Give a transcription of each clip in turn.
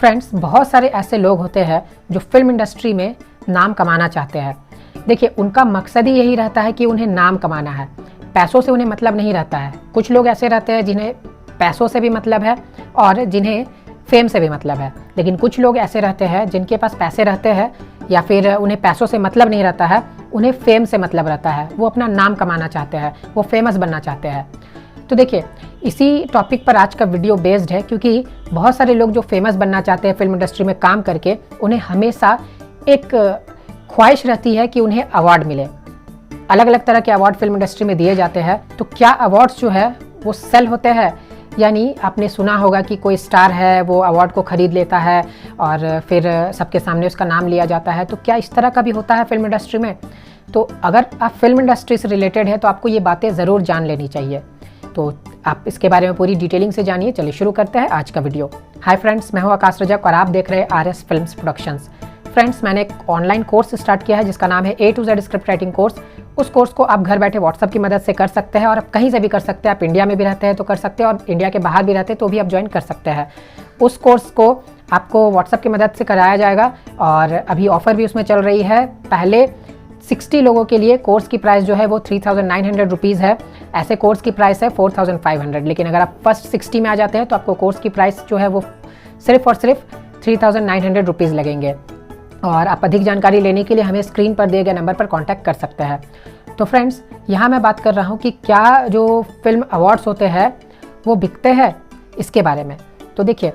Friends, बहुत सारे ऐसे लोग होते हैं जो फिल्म इंडस्ट्री में नाम कमाना चाहते हैं। देखिए, उनका मकसद ही यही रहता है कि उन्हें नाम कमाना है, पैसों से उन्हें मतलब नहीं रहता है। कुछ लोग ऐसे रहते हैं जिन्हें पैसों से भी मतलब है और जिन्हें फेम से भी मतलब है, लेकिन कुछ लोग ऐसे रहते हैं जिनके पास पैसे रहते हैं या फिर उन्हें पैसों से मतलब नहीं रहता है, उन्हें फेम से मतलब रहता है। वो अपना नाम कमाना चाहते हैं, वो फेमस बनना चाहते हैं। तो देखिए, इसी टॉपिक पर आज का वीडियो बेस्ड है, क्योंकि बहुत सारे लोग जो फेमस बनना चाहते हैं फिल्म इंडस्ट्री में काम करके, उन्हें हमेशा एक ख्वाहिश रहती है कि उन्हें अवार्ड मिले। अलग अलग तरह के अवार्ड फिल्म इंडस्ट्री में दिए जाते हैं। तो क्या अवार्ड्स जो है वो सेल होते हैं? यानी आपने सुना होगा कि कोई स्टार है, वो अवार्ड को खरीद लेता है और फिर सबके सामने उसका नाम लिया जाता है। तो क्या इस तरह का भी होता है फिल्म इंडस्ट्री में? तो अगर आप फिल्म इंडस्ट्री से रिलेटेड है तो आपको ये बातें ज़रूर जान लेनी चाहिए। तो आप इसके बारे में पूरी डिटेलिंग से जानिए। चलिए शुरू करते हैं आज का वीडियो। हाय फ्रेंड्स, मैं हूं आकाश रजक और आप देख रहे हैं आरएस फिल्म्स प्रोडक्शंस। फ्रेंड्स, मैंने एक ऑनलाइन कोर्स स्टार्ट किया है जिसका नाम है A to Z script writing course. उस कोर्स को आप घर बैठे व्हाट्सअप की मदद से कर सकते हैं और आप कहीं से भी कर सकते हैं। आप इंडिया में भी रहते हैं तो कर सकते हैं और इंडिया के बाहर भी रहते हैं तो भी आप ज्वाइन कर सकते हैं। उस कोर्स को आपको व्हाट्सअप की मदद से कराया जाएगा और अभी ऑफर भी उसमें चल रही है। पहले 60 लोगों के लिए कोर्स की प्राइस जो है वो 3900 रुपीज़ है। ऐसे कोर्स की प्राइस है 4500, लेकिन अगर आप फर्स्ट 60 में आ जाते हैं तो आपको कोर्स की प्राइस जो है वो सिर्फ और सिर्फ 3900 रुपीज़ लगेंगे। और आप अधिक जानकारी लेने के लिए हमें स्क्रीन पर दिए गए नंबर पर कांटेक्ट कर सकते हैं। तो फ्रेंड्स, यहाँ मैं बात कर रहा हूँ कि क्या जो फिल्म अवार्ड्स होते हैं वो बिकते हैं, इसके बारे में। तो देखिए,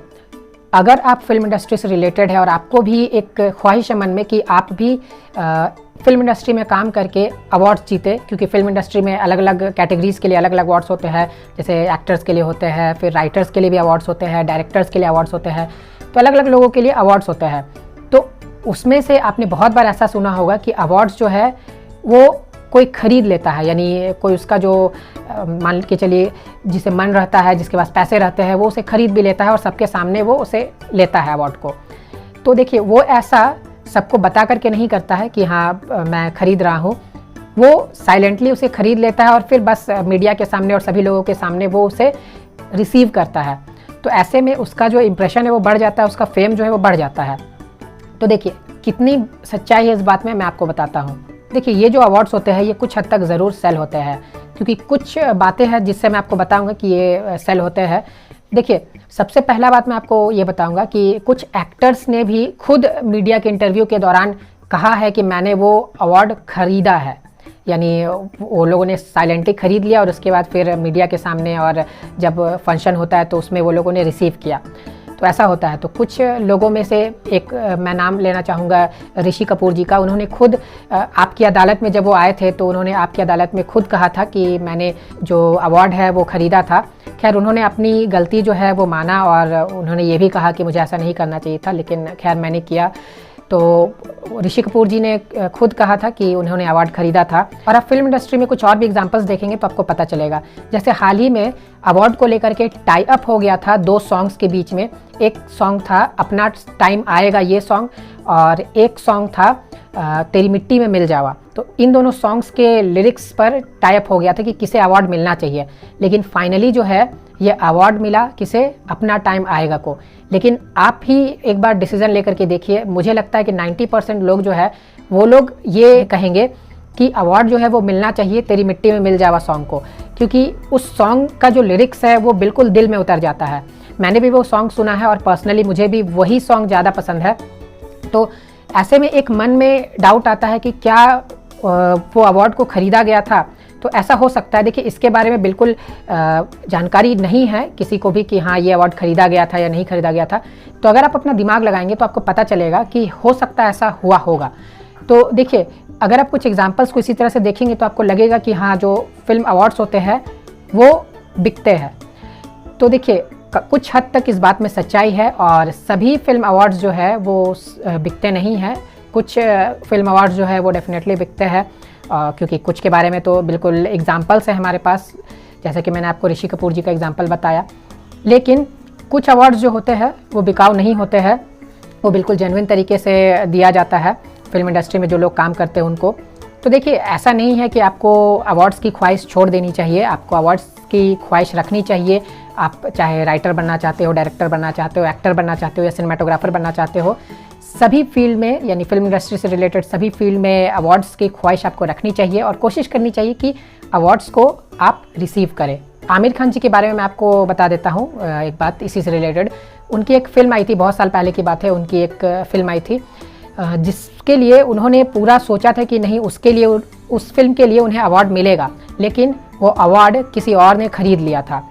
अगर आप फिल्म इंडस्ट्री से रिलेटेड है और आपको भी एक ख्वाहिश है मन में कि आप भी फिल्म इंडस्ट्री में काम करके अवार्ड्स जीते, क्योंकि फिल्म इंडस्ट्री में अलग अलग कैटेगरीज़ के लिए अलग अलग अवार्ड्स होते हैं। जैसे एक्टर्स के लिए होते हैं, फिर राइटर्स के लिए भी अवार्ड्स होते हैं, डायरेक्टर्स के लिए अवार्ड्स होते हैं। तो अलग अलग लोगों के लिए अवार्ड्स होते हैं। तो उसमें से आपने बहुत बार ऐसा सुना होगा कि अवार्ड्स जो है वो कोई खरीद लेता है, यानी कोई उसका जो मान के चलिए जिसे मन रहता है, जिसके पास पैसे रहते हैं, वो उसे खरीद भी लेता है और सबके सामने वो उसे लेता है अवार्ड को। तो देखिए, वो ऐसा सबको बता करके नहीं करता है कि हाँ मैं खरीद रहा हूँ। वो साइलेंटली उसे खरीद लेता है और फिर बस मीडिया के सामने और सभी लोगों के सामने वो उसे रिसीव करता है। तो ऐसे में उसका जो इम्प्रेशन है वो बढ़ जाता है, उसका फेम जो है वो बढ़ जाता है। तो देखिए, कितनी सच्चाई है इस बात में मैं आपको बताता हूँ। देखिए, ये जो अवार्ड्स होते हैं ये कुछ हद तक ज़रूर सेल होते हैं, क्योंकि कुछ बातें हैं जिससे मैं आपको बताऊंगा कि ये सेल होते हैं। देखिए, सबसे पहला बात मैं आपको ये बताऊंगा कि कुछ एक्टर्स ने भी खुद मीडिया के इंटरव्यू के दौरान कहा है कि मैंने वो अवार्ड खरीदा है। यानी वो लोगों ने साइलेंटली खरीद लिया और उसके बाद फिर मीडिया के सामने और जब फंक्शन होता है तो उसमें वो लोगों ने रिसीव किया। तो ऐसा होता है। तो कुछ लोगों में से एक मैं नाम लेना चाहूँगा ऋषि कपूर जी का। उन्होंने खुद आपकी अदालत में जब वो आए थे तो उन्होंने आपकी अदालत में खुद कहा था कि मैंने जो अवार्ड है वो ख़रीदा था। खैर, उन्होंने अपनी गलती जो है वो माना और उन्होंने ये भी कहा कि मुझे ऐसा नहीं करना चाहिए था, लेकिन खैर मैंने किया। तो ऋषि कपूर जी ने खुद कहा था कि उन्होंने अवार्ड खरीदा था। और आप फिल्म इंडस्ट्री में कुछ और भी एग्जांपल्स देखेंगे तो आपको पता चलेगा। जैसे हाल ही में अवार्ड को लेकर के टाई अप हो गया था दो सॉन्ग्स के बीच में। एक सॉन्ग था अपना टाइम आएगा ये सॉन्ग, और एक सॉन्ग था तेरी मिट्टी में मिल जावा। तो इन दोनों सॉन्ग्स के लिरिक्स पर टाई अप हो गया था कि किसे अवार्ड मिलना चाहिए, लेकिन फाइनली जो है ये अवार्ड मिला किसे, अपना टाइम आएगा को। लेकिन आप ही एक बार डिसीजन लेकर के देखिए, मुझे लगता है कि 90% लोग जो है वो लोग ये कहेंगे कि अवार्ड जो है वो मिलना चाहिए तेरी मिट्टी में मिल जावा सॉन्ग को, क्योंकि उस सॉन्ग का जो लिरिक्स है वो बिल्कुल दिल में उतर जाता है। मैंने भी वो सॉन्ग सुना है और पर्सनली मुझे भी वही सॉन्ग ज़्यादा पसंद है। तो ऐसे में एक मन में डाउट आता है कि क्या वो अवार्ड को ख़रीदा गया था। तो ऐसा हो सकता है। देखिए, इसके बारे में बिल्कुल जानकारी नहीं है किसी को भी कि हाँ ये अवार्ड ख़रीदा गया था या नहीं ख़रीदा गया था। तो अगर आप अपना दिमाग लगाएंगे तो आपको पता चलेगा कि हो सकता है ऐसा हुआ होगा। तो देखिए, अगर आप कुछ एग्जांपल्स को इसी तरह से देखेंगे तो आपको लगेगा कि हाँ जो फिल्म अवार्ड्स होते हैं वो बिकते हैं। तो देखिए, कुछ हद तक इस बात में सच्चाई है और सभी फिल्म अवार्ड्स जो है वो बिकते नहीं हैं। कुछ फिल्म अवार्ड्स जो है वो डेफिनेटली बिकते हैं, क्योंकि कुछ के बारे में तो बिल्कुल एग्जांपल्स हैं हमारे पास, जैसे कि मैंने आपको ऋषि कपूर जी का एग्जांपल बताया। लेकिन कुछ अवार्ड्स जो होते हैं वो बिकाऊ नहीं होते हैं, वो बिल्कुल जेन्युइन तरीके से दिया जाता है फिल्म इंडस्ट्री में जो लोग काम करते हैं उनको। तो देखिए, ऐसा नहीं है कि आपको अवार्ड्स की ख्वाहिश छोड़ देनी चाहिए, आपको अवार्ड्स की ख्वाहिश रखनी चाहिए। आप चाहे राइटर बनना चाहते हो, डायरेक्टर बनना चाहते हो, एक्टर बनना चाहते हो या सिनेमाटोग्राफर बनना चाहते हो, सभी फील्ड में यानी फिल्म इंडस्ट्री से रिलेटेड सभी फील्ड में अवार्ड्स की ख्वाहिश आपको रखनी चाहिए और कोशिश करनी चाहिए कि अवार्ड्स को आप रिसीव करें। आमिर खान जी के बारे में मैं आपको बता देता हूँ एक बात इसी से रिलेटेड। उनकी एक फ़िल्म आई थी, बहुत साल पहले की बात है, उनकी एक फ़िल्म आई थी जिसके लिए उन्होंने पूरा सोचा था कि नहीं उसके लिए उस फिल्म के लिए उन्हें अवार्ड मिलेगा, लेकिन वो अवार्ड किसी और ने खरीद लिया था।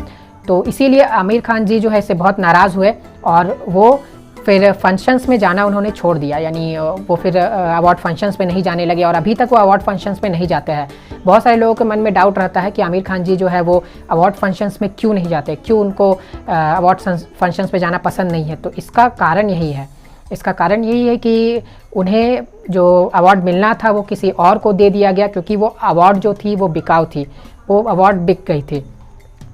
तो इसीलिए आमिर खान जी जो है इससे बहुत नाराज़ हुए और वो फिर फंक्शंस में जाना उन्होंने छोड़ दिया, यानी वो फिर अवार्ड फंक्शंस में नहीं जाने लगे और अभी तक वो अवार्ड फंक्शंस में नहीं जाते हैं। बहुत सारे लोगों के मन में डाउट रहता है कि आमिर खान जी जो है वो अवार्ड फंक्शंस में क्यों नहीं जाते, क्यों उनको अवार्ड फंक्शंस में जाना पसंद नहीं है। तो इसका कारण यही है, इसका कारण यही है कि उन्हें जो अवार्ड मिलना था वो किसी और को दे दिया गया, क्योंकि वो अवार्ड जो थी वो बिकाऊ थी, वो अवार्ड बिक गई थी।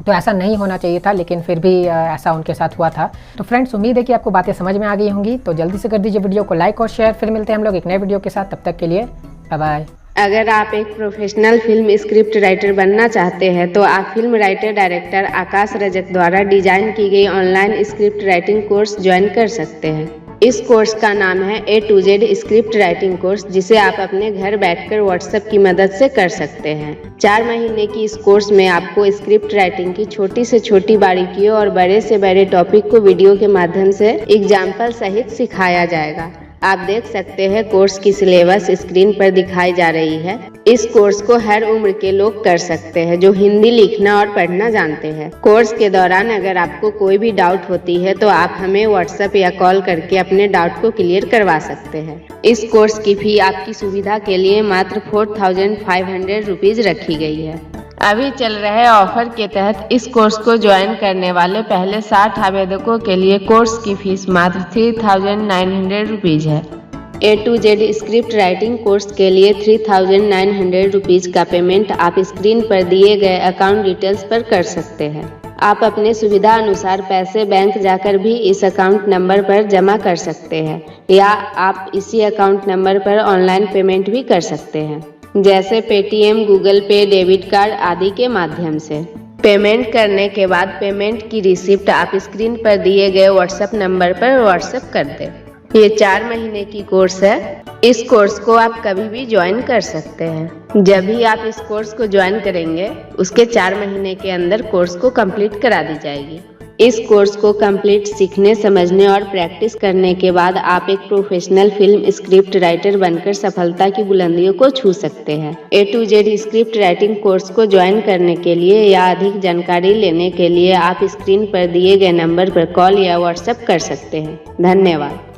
तो ऐसा नहीं होना चाहिए था, लेकिन फिर भी ऐसा उनके साथ हुआ था। तो फ्रेंड्स, उम्मीद है कि आपको बातें समझ में आ गई होंगी। तो जल्दी से कर दीजिए वीडियो को लाइक और शेयर। फिर मिलते हैं हम लोग एक नए वीडियो के साथ, तब तक के लिए बाय बाय। अगर आप एक प्रोफेशनल फिल्म स्क्रिप्ट राइटर बनना चाहते हैं तो आप फिल्म राइटर डायरेक्टर आकाश रजक द्वारा डिजाइन की गई online script writing course join कर सकते हैं। इस कोर्स का नाम है A to Z script writing course, जिसे आप अपने घर बैठकर व्हाट्सएप की मदद से कर सकते हैं। 4 महीने की इस कोर्स में आपको स्क्रिप्ट राइटिंग की छोटी से छोटी बारीकियों और बड़े से बड़े टॉपिक को वीडियो के माध्यम से एग्जाम्पल सहित सिखाया जाएगा। आप देख सकते हैं कोर्स की सिलेबस स्क्रीन पर दिखाई जा रही है। इस कोर्स को हर उम्र के लोग कर सकते हैं जो हिंदी लिखना और पढ़ना जानते हैं। कोर्स के दौरान अगर आपको कोई भी डाउट होती है तो आप हमें व्हाट्सएप या कॉल करके अपने डाउट को क्लियर करवा सकते हैं। इस कोर्स की फी आपकी सुविधा के लिए मात्र 4500 रुपीज रखी गई है। अभी चल रहे ऑफर के तहत इस कोर्स को ज्वाइन करने वाले पहले 60 आवेदकों के लिए कोर्स की फीस मात्र 3900 रुपीज है। A to Z script writing course के लिए 3900 रुपीज का पेमेंट आप स्क्रीन पर दिए गए अकाउंट डिटेल्स पर कर सकते हैं। आप अपने सुविधा अनुसार पैसे बैंक जाकर भी इस अकाउंट नंबर पर जमा कर सकते हैं या आप इसी अकाउंट नंबर पर ऑनलाइन पेमेंट भी कर सकते हैं, जैसे पेटीएम, गूगल पे, डेबिट कार्ड आदि के माध्यम से। पेमेंट करने के बाद पेमेंट की रिसिप्ट आप स्क्रीन पर दिए गए व्हाट्सएप नंबर पर व्हाट्सएप कर दें। ये 4 महीने की कोर्स है। इस कोर्स को आप कभी भी ज्वाइन कर सकते हैं। जब भी आप इस कोर्स को ज्वाइन करेंगे उसके 4 महीने के अंदर कोर्स को कंप्लीट करा दी जाएगी। इस कोर्स को कंप्लीट सीखने, समझने और प्रैक्टिस करने के बाद आप एक प्रोफेशनल फिल्म स्क्रिप्ट राइटर बनकर सफलता की बुलंदियों को छू सकते हैं। A to Z script writing course को ज्वाइन करने के लिए या अधिक जानकारी लेने के लिए आप स्क्रीन पर दिए गए नंबर पर कॉल या व्हाट्सएप कर सकते हैं। धन्यवाद।